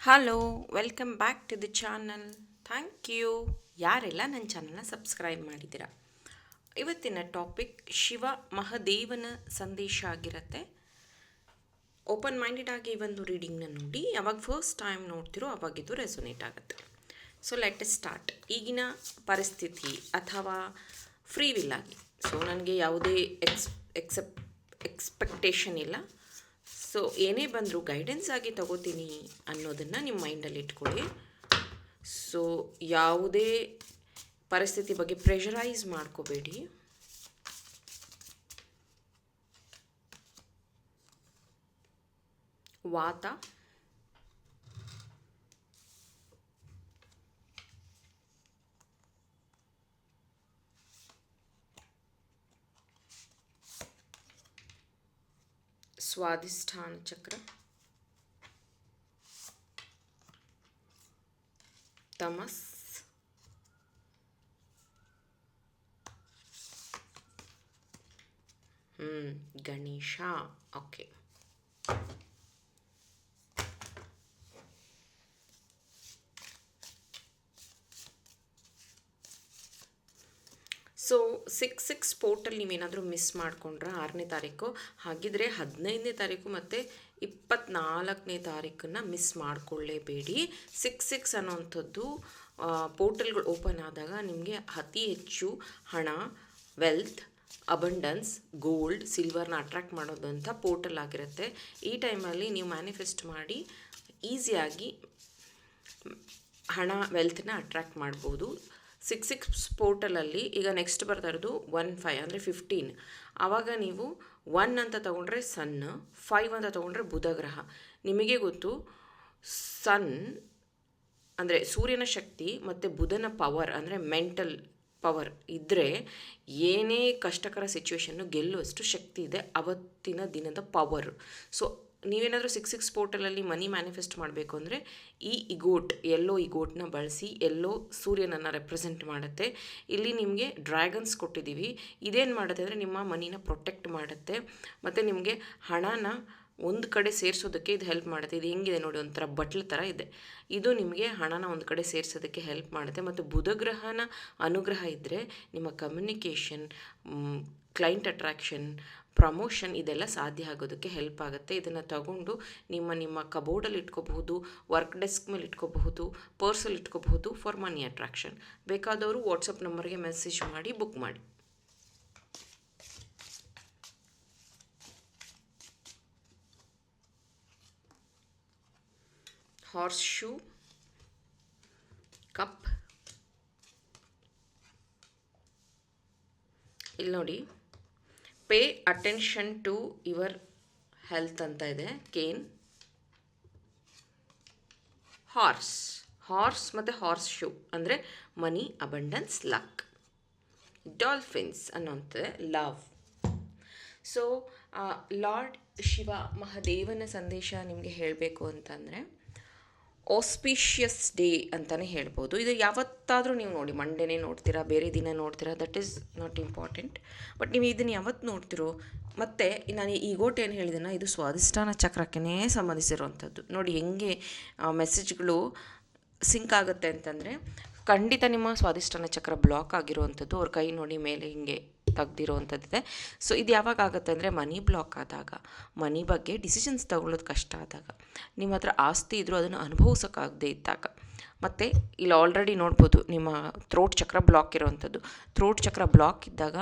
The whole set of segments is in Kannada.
Hello, welcome back to the channel. Thank you ಯಾರೆಲ್ಲ ನನ್ನ ಚಾನಲ್ನ ಸಬ್ಸ್ಕ್ರೈಬ್ ಮಾಡಿದ್ದೀರಾ. ಇವತ್ತಿನ ಟಾಪಿಕ್ ಶಿವ ಮಹದೇವನ ಸಂದೇಶ ಆಗಿರುತ್ತೆ. ಓಪನ್ ಮೈಂಡೆಡ್ ಆಗಿ ಈ ಒಂದು ರೀಡಿಂಗ್ನ ನೋಡಿ, ಯಾವಾಗ ಫಸ್ಟ್ ಟೈಮ್ ನೋಡ್ತಿರೋ ಅವಾಗ ಇದು ರೆಸೊನೇಟ್ ಆಗುತ್ತೆ. So let start. ಈಗಿನ ಪರಿಸ್ಥಿತಿ ಅಥವಾ ಫ್ರೀ ವಿಲ್ ಆಗಿ, ಸೊ ನನಗೆ ಯಾವುದೇ ಎಕ್ಸ್ಪೆಕ್ಟೇಷನ್ ಇಲ್ಲ. ಸೊ ಏನೇ ಬಂದರೂ ಗೈಡೆನ್ಸ್ ಆಗಿ ತಗೋತೀನಿ ಅನ್ನೋದನ್ನು ನಿಮ್ಮ ಮೈಂಡಲ್ಲಿ ಇಟ್ಕೊಳ್ಳಿ. ಸೊ ಯಾವುದೇ ಪರಿಸ್ಥಿತಿ ಬಗ್ಗೆ ಪ್ರೆಷರೈಸ್ ಮಾಡ್ಕೋಬೇಡಿ. ವಾತ, ಸ್ವಾಧಿಷ್ಠಾನ ಚಕ್ರ, ತಮಸ್, ಗಣೇಶ. ಓಕೆ, ಸೊ 6/6 ಪೋರ್ಟಲ್ ನೀವೇನಾದರೂ ಮಿಸ್ ಮಾಡಿಕೊಂಡ್ರೆ 6ನೇ ತಾರೀಕು, ಹಾಗಿದ್ರೆ 15ನೇ ತಾರೀಕು ಮತ್ತು 24ನೇ ತಾರೀಕನ್ನು ಮಿಸ್ ಮಾಡಿಕೊಳ್ಳೇಬೇಡಿ. 6/6 ಅನ್ನೋವಂಥದ್ದು ಪೋರ್ಟಲ್ಗಳು ಓಪನ್ ಆದಾಗ ನಿಮಗೆ ಅತಿ ಹೆಚ್ಚು ಹಣ, ವೆಲ್ತ್, ಅಬಂಡನ್ಸ್, ಗೋಲ್ಡ್, ಸಿಲ್ವರ್ನ ಅಟ್ರ್ಯಾಕ್ಟ್ ಮಾಡೋದಂಥ ಪೋರ್ಟಲ್ ಆಗಿರುತ್ತೆ. ಈ ಟೈಮಲ್ಲಿ ನೀವು ಮ್ಯಾನಿಫೆಸ್ಟ್ ಮಾಡಿ ಈಸಿಯಾಗಿ ಹಣ, ವೆಲ್ತ್ನ ಅಟ್ರ್ಯಾಕ್ಟ್ ಮಾಡ್ಬೋದು. 6/6 ಪೋರ್ಟಲಲ್ಲಿ ಈಗ ನೆಕ್ಸ್ಟ್ ಬರ್ತಾ ಇರೋದು 1/5 ಅಂದರೆ 15. ಆವಾಗ ನೀವು 1 ಅಂತ ತೊಗೊಂಡ್ರೆ ಸನ್, 5 ಅಂತ ತೊಗೊಂಡ್ರೆ ಬುಧ ಗ್ರಹ. ನಿಮಗೆ ಗೊತ್ತು, ಸನ್ ಅಂದರೆ ಸೂರ್ಯನ ಶಕ್ತಿ ಮತ್ತು ಬುಧನ ಪವರ್ ಅಂದರೆ ಮೆಂಟಲ್ ಪವರ್ ಇದ್ದರೆ ಏನೇ ಕಷ್ಟಕರ ಸಿಚುವೇಶನ್ನು ಗೆಲ್ಲುವಷ್ಟು ಶಕ್ತಿ ಇದೆ ಅವತ್ತಿನ ದಿನದ ಪವರು. ಸೊ ನೀವೇನಾದರೂ 6/6 ಪೋರ್ಟಲಲ್ಲಿ ಮನಿ ಮ್ಯಾನಿಫೆಸ್ಟ್ ಮಾಡಬೇಕು ಅಂದರೆ ಈ ಇಗೋಟ್, ಎಲ್ಲೋ ಇಗೋಟ್ನ ಬಳಸಿ. ಎಲ್ಲೋ ಸೂರ್ಯನನ್ನು ರೆಪ್ರೆಸೆಂಟ್ ಮಾಡುತ್ತೆ. ಇಲ್ಲಿ ನಿಮಗೆ ಡ್ರ್ಯಾಗನ್ಸ್ ಕೊಟ್ಟಿದ್ದೀವಿ. ಇದೇನು ಮಾಡುತ್ತೆ ಅಂದರೆ ನಿಮ್ಮ ಮನಿನ ಪ್ರೊಟೆಕ್ಟ್ ಮಾಡುತ್ತೆ ಮತ್ತು ನಿಮಗೆ ಹಣನ ಒಂದು ಕಡೆ ಸೇರಿಸೋದಕ್ಕೆ ಇದು ಹೆಲ್ಪ್ ಮಾಡುತ್ತೆ. ಇದು ಹೆಂಗಿದೆ ನೋಡಿ, ಒಂಥರ ಬಟ್ಲು ಥರ ಇದೆ. ಇದು ನಿಮಗೆ ಹಣನ ಒಂದು ಕಡೆ ಸೇರಿಸೋದಕ್ಕೆ ಹೆಲ್ಪ್ ಮಾಡುತ್ತೆ. ಮತ್ತು ಬುಧಗ್ರಹನ ಅನುಗ್ರಹ ಇದ್ದರೆ ನಿಮ್ಮ ಕಮ್ಯುನಿಕೇಷನ್, ಕ್ಲೈಂಟ್ ಅಟ್ರಾಕ್ಷನ್, ಪ್ರಮೋಷನ್ ಇದೆಲ್ಲ ಸಾಧ್ಯ ಆಗೋದಕ್ಕೆ ಹೆಲ್ಪ್ ಆಗುತ್ತೆ. ಇದನ್ನು ತಗೊಂಡು ನಿಮ್ಮ ಕಬೋರ್ಡಲ್ಲಿ ಇಟ್ಕೋಬಹುದು, ವರ್ಕ್ ಡೆಸ್ಕ್ ಮೇಲೆ ಇಟ್ಕೋಬಹುದು, ಪರ್ಸಲ್ಲಿ ಇಟ್ಕೋಬಹುದು ಫಾರ್ ಮನಿ ಅಟ್ರಾಕ್ಷನ್. ಬೇಕಾದವರು ವಾಟ್ಸಪ್ ನಂಬರ್ಗೆ ಮೆಸೇಜ್ ಮಾಡಿ ಬುಕ್ ಮಾಡಿ. Horse shoe, cup. ಇಲ್ಲಿ ನೋಡಿ, pay attention to your health ಅಂತ ಇದೆ. ಕೇನ್, ಹಾರ್ಸ್ ಮತ್ತು ಹಾರ್ಸ್ ಶೂ ಅಂದರೆ ಮನಿ, ಅಬಂಡನ್ಸ್, ಲಕ್. ಡಾಲ್ಫಿನ್ಸ್ ಅನ್ನೋಂಥದ್ದು ಲವ್. ಸೊ ಲಾರ್ಡ್ ಶಿವ ಮಹಾದೇವನ ಸಂದೇಶ ನಿಮಗೆ ಹೇಳಬೇಕು ಅಂತಂದರೆ ಆಸ್ಪಿಷಿಯಸ್ ಡೇ ಅಂತಲೇ ಹೇಳ್ಬೋದು. ಇದು ಯಾವತ್ತಾದರೂ ನೀವು ನೋಡಿ, ಮಂಡೇನೇ ನೋಡ್ತೀರಾ, ಬೇರೆ ದಿನ ನೋಡ್ತೀರಾ, that is not important. But ನೀವು ಇದನ್ನು ಯಾವತ್ತು ನೋಡ್ತಿರೋ. ಮತ್ತು ನಾನು ಈ ಗೋಟ್ ಏನು ಹೇಳಿದೆನೋ ಇದು ಸ್ವಾಧಿಷ್ಠಾನ ಚಕ್ರಕ್ಕೇ ಸಂಬಂಧಿಸಿರುವಂಥದ್ದು. ನೋಡಿ ಹೆಂಗೆ ಮೆಸೇಜ್ಗಳು ಸಿಂಕ್ ಆಗುತ್ತೆ ಅಂತಂದರೆ, ಖಂಡಿತ ನಿಮ್ಮ ಸ್ವಾಧಿಷ್ಠಾನ ಚಕ್ರ ಬ್ಲಾಕ್ ಆಗಿರುವಂಥದ್ದು. ಅವ್ರ ಕೈ ನೋಡಿ ಮೇಲೆ ಹಿಂಗೆ ತೆಗ್ದಿರೋವಂಥದ್ದಿದೆ. ಸೊ ಇದು ಯಾವಾಗ ಆಗುತ್ತೆ ಅಂದರೆ ಮನಿ ಬ್ಲಾಕ್ ಆದಾಗ, ಮನಿ ಬಗ್ಗೆ ಡಿಸಿಷನ್ಸ್ ತಗೊಳ್ಳೋದು ಕಷ್ಟ ಆದಾಗ, ನಿಮ್ಮ ಹತ್ರ ಆಸ್ತಿ ಇದ್ದರೂ ಅದನ್ನು ಅನುಭವಿಸೋಕ್ಕಾಗದೇ ಇದ್ದಾಗ. ಮತ್ತು ಇಲ್ಲಿ ಆಲ್ರೆಡಿ ನೋಡ್ಬೋದು ನಿಮ್ಮ ಥ್ರೋಟ್ ಚಕ್ರ ಬ್ಲಾಕ್ ಇರೋವಂಥದ್ದು. ಥ್ರೋಟ್ ಚಕ್ರ ಬ್ಲಾಕ್ ಇದ್ದಾಗ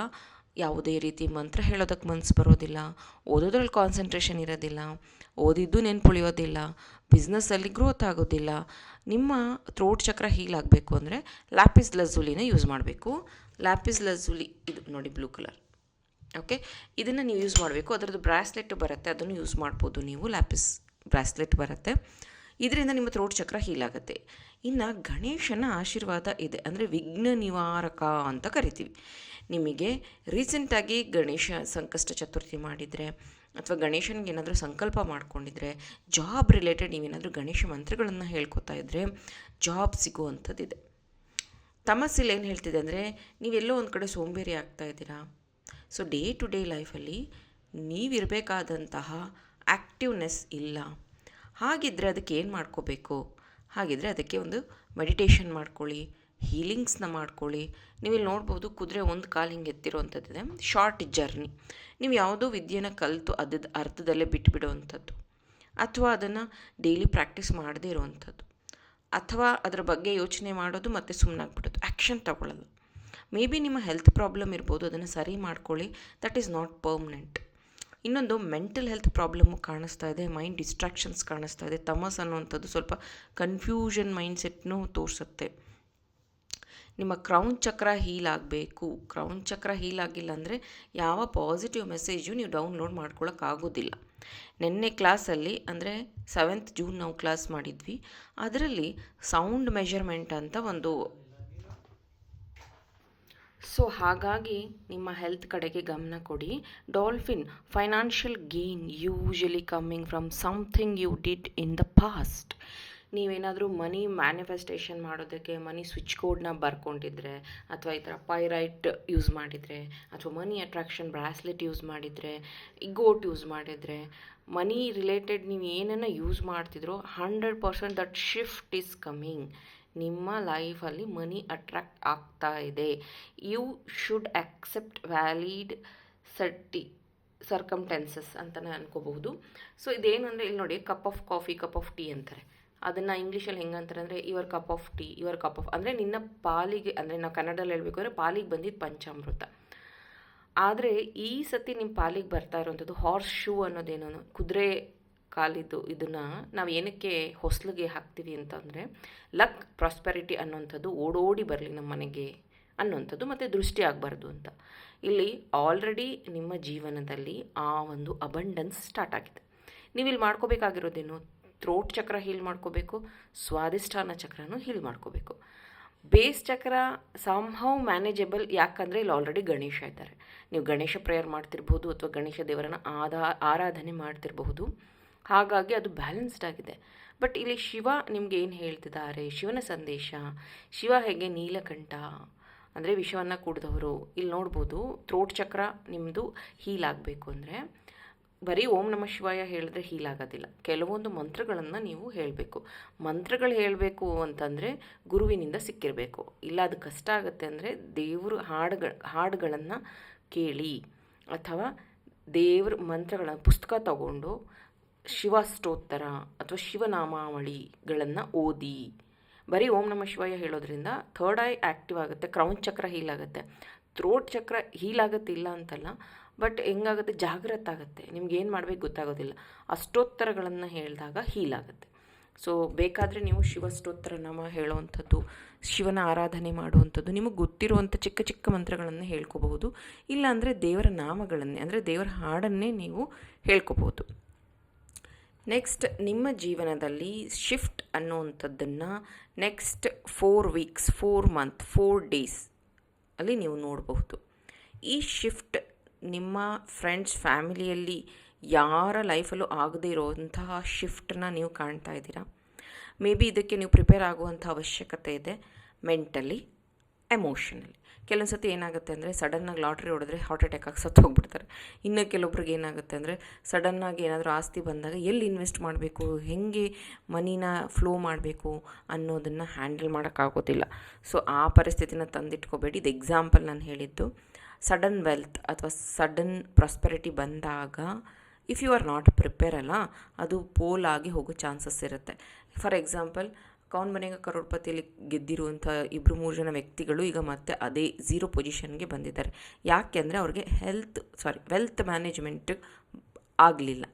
ಯಾವುದೇ ರೀತಿ ಮಂತ್ರ ಹೇಳೋದಕ್ಕೆ ಮನಸ್ಸು ಬರೋದಿಲ್ಲ, ಓದೋದ್ರಲ್ಲಿ ಕಾನ್ಸಂಟ್ರೇಷನ್ ಇರೋದಿಲ್ಲ, ಓದಿದ್ದು ನೆನ್ಪುಳಿಯೋದಿಲ್ಲ, ಬಿಸ್ನೆಸ್ಸಲ್ಲಿ ಗ್ರೋತ್ ಆಗೋದಿಲ್ಲ. ನಿಮ್ಮ ಥ್ರೋಟ್ ಚಕ್ರ ಹೀಲ್ ಆಗಬೇಕು ಅಂದರೆ ಲ್ಯಾಪಿಸ್ ಲಜೂಲಿನ ಯೂಸ್ ಮಾಡಬೇಕು. ಲ್ಯಾಪಿಸ್ ಲಜೂಲಿ ಇದು ನೋಡಿ, ಬ್ಲೂ ಕಲರ್. ಓಕೆ, ಇದನ್ನು ನೀವು ಯೂಸ್ ಮಾಡಬೇಕು. ಅದರದ್ದು ಬ್ರಾಸ್ಲೆಟ್ ಬರುತ್ತೆ, ಅದನ್ನು ಯೂಸ್ ಮಾಡ್ಬೋದು ನೀವು. ಲ್ಯಾಪಿಸ್ ಬ್ರಾಸ್ಲೆಟ್ ಬರುತ್ತೆ. ಇದರಿಂದ ನಿಮ್ಮ ಥ್ರೋಟ್ ಚಕ್ರ ಹೀಲ್ ಆಗುತ್ತೆ. ಇನ್ನು ಗಣೇಶನ ಆಶೀರ್ವಾದ ಇದೆ, ಅಂದರೆ ವಿಘ್ನ ನಿವಾರಕ ಅಂತ ಕರಿತೀವಿ. ನಿಮಗೆ ರೀಸೆಂಟಾಗಿ ಗಣೇಶ ಸಂಕಷ್ಟ ಚತುರ್ಥಿ ಮಾಡಿದರೆ ಅಥವಾ ಗಣೇಶನಿಗೆ ಏನಾದರೂ ಸಂಕಲ್ಪ ಮಾಡ್ಕೊಂಡಿದ್ರೆ, ಜಾಬ್ ರಿಲೇಟೆಡ್ ನೀವೇನಾದರೂ ಗಣೇಶ ಮಂತ್ರಗಳನ್ನು ಹೇಳ್ಕೊತಾ ಇದ್ದರೆ ಜಾಬ್ ಸಿಗುವಂಥದ್ದಿದೆ. ತಮಸ್ಸಿಲ್ ಏನು ಹೇಳ್ತಿದೆ ಅಂದರೆ, ನೀವೆಲ್ಲೋ ಒಂದು ಕಡೆ ಸೋಂಬೇರಿ ಆಗ್ತಾ ಇದ್ದೀರಾ. ಸೊ ಡೇ ಟು ಡೇ ಲೈಫಲ್ಲಿ ನೀವಿರಬೇಕಾದಂತಹ ಆ್ಯಕ್ಟಿವ್ನೆಸ್ ಇಲ್ಲ. ಹಾಗಿದ್ದರೆ ಅದಕ್ಕೆ ಏನು ಮಾಡ್ಕೋಬೇಕು? ಹಾಗಿದ್ದರೆ ಅದಕ್ಕೆ ಒಂದು ಮೆಡಿಟೇಷನ್ ಮಾಡ್ಕೊಳ್ಳಿ, ಹೀಲಿಂಗ್ಸ್ನ ಮಾಡ್ಕೊಳ್ಳಿ. ನೀವಿಲ್ಲಿ ನೋಡ್ಬೋದು ಕುದುರೆ ಒಂದು ಕಾಲು ಹಿಂಗೆ ಎತ್ತಿರೋವಂಥದ್ದಿದೆ. Short journey. ನೀವು ಯಾವುದೋ ವಿದ್ಯೆನ ಕಲಿತು ಅರ್ಧದಲ್ಲೇ ಬಿಟ್ಟುಬಿಡುವಂಥದ್ದು, ಅಥವಾ ಅದನ್ನು ಡೈಲಿ ಪ್ರಾಕ್ಟೀಸ್ ಮಾಡದೇ ಇರುವಂಥದ್ದು, ಅಥವಾ ಅದರ ಬಗ್ಗೆ ಯೋಚನೆ ಮಾಡೋದು ಮತ್ತು ಸುಮ್ಮನಾಗ್ಬಿಡೋದು, ಆ್ಯಕ್ಷನ್ ತಗೊಳ್ಳೋದು. ಮೇ ಬಿ ನಿಮ್ಮ ಹೆಲ್ತ್ ಪ್ರಾಬ್ಲಮ್ ಇರ್ಬೋದು, ಅದನ್ನು ಸರಿ ಮಾಡ್ಕೊಳ್ಳಿ. That is not permanent. ಇನ್ನೊಂದು ಮೆಂಟಲ್ ಹೆಲ್ತ್ ಪ್ರಾಬ್ಲಮ್ಮು ಕಾಣಿಸ್ತಾ ಇದೆ, ಮೈಂಡ್ ಡಿಸ್ಟ್ರಾಕ್ಷನ್ಸ್ ಕಾಣಿಸ್ತಾ ಇದೆ. ತಮಸ್ ಅನ್ನುವಂಥದ್ದು ಸ್ವಲ್ಪ ಕನ್ಫ್ಯೂಷನ್ ಮೈಂಡ್ಸೆಟ್ನೂ ತೋರಿಸುತ್ತೆ. ನಿಮ್ಮ ಕ್ರೌನ್ ಚಕ್ರ ಹೀಲ್ ಆಗಬೇಕು. ಕ್ರೌನ್ ಚಕ್ರ ಹೀಲ್ ಆಗಿಲ್ಲ ಅಂದರೆ ಯಾವ ಪಾಸಿಟಿವ್ ಮೆಸೇಜು ನೀವು ಡೌನ್ಲೋಡ್ ಮಾಡ್ಕೊಳ್ಳೋಕ್ಕಾಗೋದಿಲ್ಲ. ನಿನ್ನೆ ಕ್ಲಾಸಲ್ಲಿ ಅಂದರೆ 7th ಜೂನ್ ನಾವು ಕ್ಲಾಸ್ ಮಾಡಿದ್ವಿ. ಅದರಲ್ಲಿ ಸೌಂಡ್ ಮೆಷರ್ಮೆಂಟ್ ಅಂತ ಒಂದು, ಸೊ ಹಾಗಾಗಿ ನಿಮ್ಮ ಹೆಲ್ತ್ ಕಡೆಗೆ ಗಮನ ಕೊಡಿ. Dolphin, financial gain usually coming from something you did in the past. ನೀವೇನಾದರೂ ಮನಿ ಮ್ಯಾನಿಫೆಸ್ಟೇಷನ್ ಮಾಡೋದಕ್ಕೆ ಮನಿ ಸ್ವಿಚ್ ಕೋಡ್ನ ಬರ್ಕೊಂಡಿದ್ರೆ, ಅಥವಾ ಈ ಥರ ಪೈರೈಟ್ ಯೂಸ್ ಮಾಡಿದರೆ, ಅಥವಾ ಮನಿ ಅಟ್ರಾಕ್ಷನ್ ಬ್ರಾಸ್ಲೆಟ್ ಯೂಸ್ ಮಾಡಿದರೆ, ಇಗೋಟ್ ಯೂಸ್ ಮಾಡಿದರೆ, ಮನಿ ರಿಲೇಟೆಡ್ ನೀವು ಏನನ್ನು ಯೂಸ್ ಮಾಡ್ತಿದ್ರೋ 100% ದಟ್ ಶಿಫ್ಟ್ ಈಸ್ ಕಮ್ಮಿಂಗ್. ನಿಮ್ಮ ಲೈಫಲ್ಲಿ ಮನಿ ಅಟ್ರಾಕ್ಟ್ ಆಗ್ತಾ ಇದೆ. You should accept valid circumstances ಅಂತಲೇ ಅನ್ಕೋಬಹುದು. ಸೊ ಇದೇನಂದರೆ ಇಲ್ಲಿ ನೋಡಿ, cup of coffee, cup of tea ಅಂತಾರೆ. ಅದನ್ನು ಇಂಗ್ಲೀಷಲ್ಲಿ ಹೆಂಗೆ ಅಂತಾರೆ ಅಂದರೆ your cup of tea, your cup of, ಅಂದರೆ ನಿನ್ನ ಪಾಲಿಗೆ, ಅಂದರೆ ನಾವು ಕನ್ನಡದಲ್ಲಿ ಹೇಳಬೇಕು ಅಂದರೆ ಪಾಲಿಗೆ ಬಂದಿದ್ದು ಪಂಚಾಮೃತ. ಆದರೆ ಈ ಸತಿ ನಿಮ್ಮ ಪಾಲಿಗೆ ಬರ್ತಾ ಇರೋವಂಥದ್ದು ಹಾರ್ಸ್ ಶೂ ಅನ್ನೋದೇನೋ, ಕುದುರೆ ಕಾಲಿದ್ದು. ಇದನ್ನು ನಾವು ಏನಕ್ಕೆ ಹೊಸ್ಲಿಗೆ ಹಾಕ್ತೀವಿ ಅಂತಂದರೆ ಲಕ್, ಪ್ರಾಸ್ಪೆರಿಟಿ ಅನ್ನೋಂಥದ್ದು ಓಡೋಡಿ ಬರಲಿ ನಮ್ಮ ಮನೆಗೆ ಅನ್ನೋಂಥದ್ದು, ಮತ್ತು ದೃಷ್ಟಿ ಆಗಬಾರ್ದು ಅಂತ. ಇಲ್ಲಿ ಆಲ್ರೆಡಿ ನಿಮ್ಮ ಜೀವನದಲ್ಲಿ ಆ ಒಂದು ಅಬಂಡೆನ್ಸ್ ಸ್ಟಾರ್ಟ್ ಆಗಿದೆ. ನೀವಿಲ್ಲಿ ಮಾಡ್ಕೋಬೇಕಾಗಿರೋದೇನು? ಥ್ರೋಟ್ ಚಕ್ರ ಹೀಲ್ ಮಾಡ್ಕೋಬೇಕು, ಸ್ವಾದಿಷ್ಠಾನ ಚಕ್ರನೂ ಹೀಲ್ ಮಾಡ್ಕೋಬೇಕು. ಬೇಸ್ ಚಕ್ರ ಸಂಹೌ ಮ್ಯಾನೇಜಬಲ್, ಯಾಕಂದರೆ ಇಲ್ಲಿ ಆಲ್ರೆಡಿ ಗಣೇಶ ಇದ್ದಾರೆ. ನೀವು ಗಣೇಶ ಪ್ರೇಯರ್ ಮಾಡ್ತಿರ್ಬೋದು, ಅಥವಾ ಗಣೇಶ ದೇವರನ್ನು ಆರಾಧನೆ ಮಾಡ್ತಿರಬಹುದು. ಹಾಗಾಗಿ ಅದು ಬ್ಯಾಲೆನ್ಸ್ಡ್ ಆಗಿದೆ. ಬಟ್ ಇಲ್ಲಿ ಶಿವ ನಿಮ್ಗೆ ಏನು ಹೇಳ್ತಿದ್ದಾರೆ, ಶಿವನ ಸಂದೇಶ, ಶಿವ ಹೇಗೆ ನೀಲಕಂಠ ಅಂದರೆ ವಿಷವನ್ನು ಕುಡಿದವರು. ಇಲ್ಲಿ ನೋಡ್ಬೋದು ಥ್ರೋಟ್ ಚಕ್ರ ನಿಮ್ಮದು ಹೀಲ್ ಆಗಬೇಕು ಅಂದರೆ ಬರೀ ಓಂ ನಮಃ ಶಿವಾಯ ಹೇಳಿದ್ರೆ ಹೀಲ್ ಆಗೋದಿಲ್ಲ. ಕೆಲವೊಂದು ಮಂತ್ರಗಳನ್ನು ನೀವು ಹೇಳಬೇಕು. ಮಂತ್ರಗಳು ಹೇಳಬೇಕು ಅಂತಂದರೆ ಗುರುವಿನಿಂದ ಸಿಕ್ಕಿರಬೇಕು. ಇಲ್ಲ ಅದು ಕಷ್ಟ ಆಗುತ್ತೆ ಅಂದರೆ ದೇವರು ಹಾಡುಗಳನ್ನು ಕೇಳಿ, ಅಥವಾ ದೇವ್ರ ಮಂತ್ರಗಳ ಪುಸ್ತಕ ತಗೊಂಡು ಶಿವ ಸ್ತೋತ್ರ ಅಥವಾ ಶಿವನಾಮಾವಳಿಗಳನ್ನು ಓದಿ. ಬರೀ ಓಂ ನಮಃ ಶಿವಾಯ ಹೇಳೋದ್ರಿಂದ ಥರ್ಡ್ ಐ ಆ್ಯಕ್ಟಿವ್ ಆಗುತ್ತೆ, ಕ್ರೌನ್ ಚಕ್ರ ಹೀಲ್ ಆಗುತ್ತೆ, ಥ್ರೋಟ್ ಚಕ್ರ ಹೀಲ್ ಆಗುತ್ತೆ ಇಲ್ಲ ಅಂತಲ್ಲ. ಬಟ್ ಹೆಂಗಾಗುತ್ತೆ, ಜಾಗೃತ ಆಗುತ್ತೆ, ನಿಮ್ಗೇನು ಮಾಡಬೇಕು ಗೊತ್ತಾಗೋದಿಲ್ಲ. ಅಷ್ಟೋತ್ತರಗಳನ್ನು ಹೇಳಿದಾಗ ಹೀಲ್ ಆಗುತ್ತೆ. ಸೊ ಬೇಕಾದರೆ ನೀವು ಶಿವಸ್ತೋತ್ರ ನಾಮ ಹೇಳುವಂಥದ್ದು, ಶಿವನ ಆರಾಧನೆ ಮಾಡುವಂಥದ್ದು, ನಿಮಗೆ ಗೊತ್ತಿರುವಂಥ ಚಿಕ್ಕ ಚಿಕ್ಕ ಮಂತ್ರಗಳನ್ನು ಹೇಳ್ಕೋಬಹುದು. ಇಲ್ಲಾಂದರೆ ದೇವರ ನಾಮಗಳನ್ನೇ, ಅಂದರೆ ದೇವರ ಹಾಡನ್ನೇ ನೀವು ಹೇಳ್ಕೋಬಹುದು. ನೆಕ್ಸ್ಟ್, ನಿಮ್ಮ ಜೀವನದಲ್ಲಿ ಶಿಫ್ಟ್ ಅನ್ನುವಂಥದ್ದನ್ನು ನೆಕ್ಸ್ಟ್ 4 ವೀಕ್ಸ್, 4 ಮಂತ್, 4 ಡೇಸ್ ಅಲ್ಲಿ ನೀವು ನೋಡಬಹುದು. ಈ ಶಿಫ್ಟ್ ನಿಮ್ಮ ಫ್ರೆಂಡ್ಸ್, ಫ್ಯಾಮಿಲಿಯಲ್ಲಿ ಯಾರ ಲೈಫಲ್ಲೂ ಆಗದೇ ಇರೋವಂತಹ ಶಿಫ್ಟನ್ನ ನೀವು ಕಾಣ್ತಾ ಇದ್ದೀರಾ. ಮೇ ಬಿ ಇದಕ್ಕೆ ನೀವು ಪ್ರಿಪೇರ್ ಆಗುವಂಥ ಅವಶ್ಯಕತೆ ಇದೆ, ಮೆಂಟಲಿ, ಎಮೋಷನಲಿ. ಕೆಲವೊಂದು ಸತಿ ಏನಾಗುತ್ತೆ ಅಂದರೆ ಸಡನ್ನಾಗಿ ಲಾಟ್ರಿ ಹೊಡೆದ್ರೆ ಹಾರ್ಟ್ ಅಟ್ಯಾಕ್ ಆಗಿ ಸತ್ತು ಹೋಗ್ಬಿಡ್ತಾರೆ. ಇನ್ನು ಕೆಲವೊಬ್ರಿಗೆ ಏನಾಗುತ್ತೆ ಅಂದರೆ ಸಡನ್ನಾಗಿ ಏನಾದರೂ ಆಸ್ತಿ ಬಂದಾಗ ಎಲ್ಲಿ ಇನ್ವೆಸ್ಟ್ ಮಾಡಬೇಕು, ಹೇಗೆ ಮನಿನ ಫ್ಲೋ ಮಾಡಬೇಕು ಅನ್ನೋದನ್ನು ಹ್ಯಾಂಡಲ್ ಮಾಡೋಕ್ಕಾಗೋದಿಲ್ಲ. ಸೊ ಆ ಪರಿಸ್ಥಿತಿನ ತಂದಿಟ್ಕೋಬೇಡಿ. ಇದು ಎಕ್ಸಾಂಪಲ್ ನಾನು ಹೇಳಿದ್ದು. ಸಡನ್ ವೆಲ್ತ್ ಅಥವಾ ಸಡನ್ ಪ್ರಾಸ್ಪೆರಿಟಿ ಬಂದಾಗ if you are not prepare ಅಲ್ಲ, ಅದು ಪೋಲ್ ಆಗಿ ಹೋಗೋ ಚಾನ್ಸಸ್ ಇರುತ್ತೆ. ಫಾರ್ ಎಕ್ಸಾಂಪಲ್, ಕೌನ್ ಬನೇಗಾ ಕರೋಡ್ಪತಿಯಲ್ಲಿ ಗೆದ್ದಿರುವಂಥ 2-3 ಜನ ವ್ಯಕ್ತಿಗಳು ಈಗ ಮತ್ತೆ ಅದೇ 0 ಪೊಸಿಷನ್ಗೆ ಬಂದಿದ್ದಾರೆ. ಯಾಕೆ ಅಂದರೆ ಅವ್ರಿಗೆ ವೆಲ್ತ್ ಮ್ಯಾನೇಜ್ಮೆಂಟ್ ಆಗಲಿಲ್ಲ.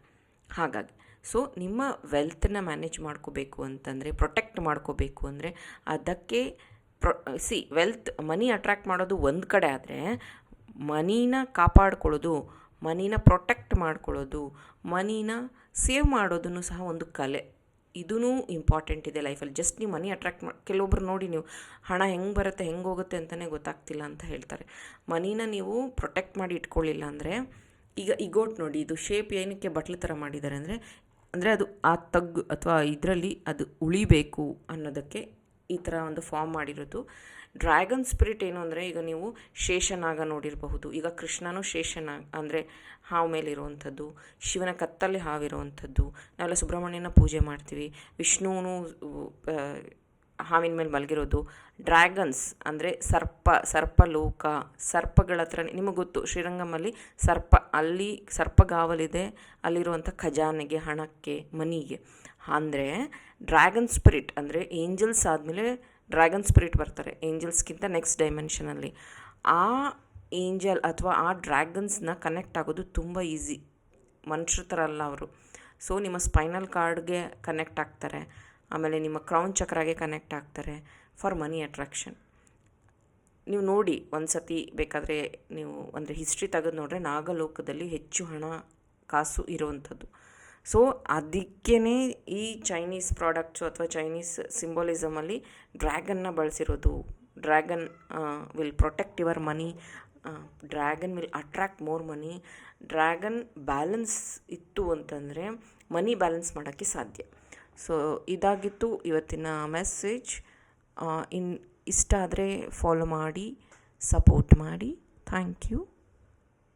ಹಾಗಾಗಿ ಸೊ ನಿಮ್ಮ ವೆಲ್ತನ್ನ ಮ್ಯಾನೇಜ್ ಮಾಡ್ಕೋಬೇಕು ಅಂತಂದರೆ, ಪ್ರೊಟೆಕ್ಟ್ ಮಾಡ್ಕೋಬೇಕು ಅಂದರೆ ಅದಕ್ಕೆ ವೆಲ್ತ್, ಮನಿ ಅಟ್ರ್ಯಾಕ್ಟ್ ಮಾಡೋದು ಒಂದು ಕಡೆ ಆದರೆ, ಮನಿನ ಕಾಪಾಡ್ಕೊಳ್ಳೋದು, ಮನಿನ ಪ್ರೊಟೆಕ್ಟ್ ಮಾಡ್ಕೊಳ್ಳೋದು, ಮನಿನ ಸೇವ್ ಮಾಡೋದನ್ನು ಸಹ ಒಂದು ಕಲೆ. ಇದೂ ಇಂಪಾರ್ಟೆಂಟ್ ಇದೆ ಲೈಫಲ್ಲಿ. ಜಸ್ಟ್ ನೀವು ಮನಿ ಅಟ್ರ್ಯಾಕ್ಟ್ ಕೆಲವೊಬ್ರು ನೋಡಿ, ನೀವು ಹಣ ಹೆಂಗೆ ಬರುತ್ತೆ ಹೆಂಗೆ ಹೋಗುತ್ತೆ ಅಂತಲೇ ಗೊತ್ತಾಗ್ತಿಲ್ಲ ಅಂತ ಹೇಳ್ತಾರೆ. ಮನಿನ ನೀವು ಪ್ರೊಟೆಕ್ಟ್ ಮಾಡಿ ಇಟ್ಕೊಳ್ಳಿಲ್ಲ ಅಂದರೆ, ಈಗ ಇಗೋಟ್ ನೋಡಿ, ಇದು ಶೇಪ್ ಏನಕ್ಕೆ ಬಟ್ಲು ಥರ ಮಾಡಿದ್ದಾರೆ ಅಂದರೆ ಅದು ಆ ತಗ್ಗು ಅಥವಾ ಇದರಲ್ಲಿ ಅದು ಉಳಿಬೇಕು ಅನ್ನೋದಕ್ಕೆ ಈ ಥರ ಒಂದು ಫಾರ್ಮ್ ಮಾಡಿರೋದು. ಡ್ರ್ಯಾಗನ್ ಸ್ಪಿರಿಟ್ ಏನು ಅಂದರೆ, ಈಗ ನೀವು ಶೇಷನಾಗ ನೋಡಿರಬಹುದು. ಈಗ ಕೃಷ್ಣನೂ ಶೇಷನಾಗ ಅಂದರೆ ಹಾವು ಮೇಲಿರುವಂಥದ್ದು, ಶಿವನ ಕತ್ತಲ್ಲಿ ಹಾವಿರುವಂಥದ್ದು. ನಾವೆಲ್ಲ ಸುಬ್ರಹ್ಮಣ್ಯನ ಪೂಜೆ ಮಾಡ್ತೀವಿ. ವಿಷ್ಣುವೂ ಹಾವಿನ ಮೇಲೆ ಮಲಗಿರೋದು. ಡ್ರ್ಯಾಗನ್ಸ್ ಅಂದರೆ ಸರ್ಪಲೋಕ, ಸರ್ಪಗಳ ಹತ್ರ ನಿಮಗೆ ಗೊತ್ತು, ಶ್ರೀರಂಗಮಲ್ಲಿ ಅಲ್ಲಿ ಸರ್ಪಗಾವಲಿದೆ, ಅಲ್ಲಿರುವಂಥ ಖಜಾನೆಗೆ, ಹಣಕ್ಕೆ, ಮನಿಗೆ. ಅಂದರೆ ಡ್ರ್ಯಾಗನ್ ಸ್ಪಿರಿಟ್ ಅಂದರೆ ಏಂಜಲ್ಸ್ ಆದಮೇಲೆ ಡ್ರ್ಯಾಗನ್ ಸ್ಪಿರಿಟ್ ಬರ್ತಾರೆ, ಏಂಜಲ್ಸ್ಗಿಂತ ನೆಕ್ಸ್ಟ್ ಡೈಮೆನ್ಷನಲ್ಲಿ. ಆ ಏಂಜಲ್ ಅಥವಾ ಆ ಡ್ರ್ಯಾಗನ್ಸ್ನ ಕನೆಕ್ಟ್ ಆಗೋದು ತುಂಬ ಈಸಿ, ಮನುಷ್ಯರ ಥರ ಅಲ್ಲ ಅವರು. ಸೊ ನಿಮ್ಮ ಸ್ಪೈನಲ್ ಕಾರ್ಡ್ಗೆ ಕನೆಕ್ಟ್ ಆಗ್ತಾರೆ, ಆಮೇಲೆ ನಿಮ್ಮ ಕ್ರೌನ್ ಚಕ್ರಾಗೆ ಕನೆಕ್ಟ್ ಆಗ್ತಾರೆ ಫಾರ್ ಮನಿ ಅಟ್ರಾಕ್ಷನ್. ನೀವು ನೋಡಿ ಒಂದು ಸತಿ ಬೇಕಾದರೆ, ನೀವು ಅಂದರೆ ಹಿಸ್ಟ್ರಿ ತೆಗೆದು ನೋಡಿದ್ರೆ ನಾಗಲೋಕದಲ್ಲಿ ಹೆಚ್ಚು ಹಣ ಕಾಸು ಇರುವಂಥದ್ದು. ಸೊ ಅದಕ್ಕೇ ಈ ಚೈನೀಸ್ ಪ್ರಾಡಕ್ಟ್ಸು ಅಥವಾ ಚೈನೀಸ್ ಸಿಂಬಾಲಿಸಮಲ್ಲಿ ಡ್ರ್ಯಾಗನ್ನ ಬಳಸಿರೋದು. Dragon will protect your money, dragon will attract more money. Dragon balance ಇತ್ತು ಅಂತಂದರೆ ಮನಿ ಬ್ಯಾಲೆನ್ಸ್ ಮಾಡೋಕ್ಕೆ ಸಾಧ್ಯ. ಸೊ ಇದಾಗಿತ್ತು ಇವತ್ತಿನ ಮೆಸೇಜ್. ಇಷ್ಟ ಆದರೆ ಫಾಲೋ ಮಾಡಿ, ಸಪೋರ್ಟ್ ಮಾಡಿ. Thank you.